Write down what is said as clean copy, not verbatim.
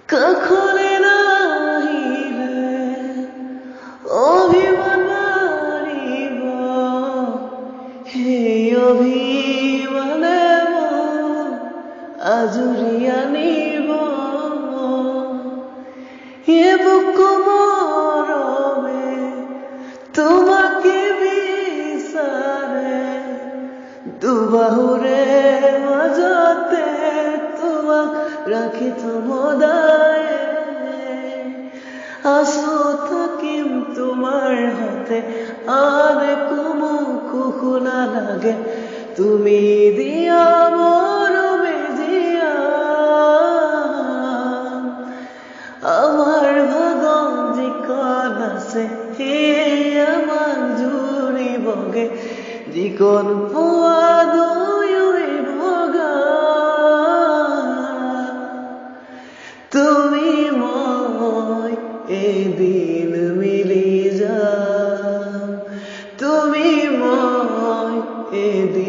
কখনে নাহিলে অভিমান মারিব সেই অভিমানে মন আজুৰি আনিব এ বুক মৰমে তোমাকে বিচাৰে দুবাহুৰে মাজতে তোমাক ৰাখি থম সদায় আছো থাকিম তোমাৰ হাতে আন একো মোকো শুনা লাগে তুমি দিয়া মৰমে জিয়া আমার ভাগন যিকণ আছে সেয়ে আমাক জুৰিবগে যিকণ পোৱা দুয়োৱে ভগা তুমি মই এদিন মিলি যাম তুমি মই এদিন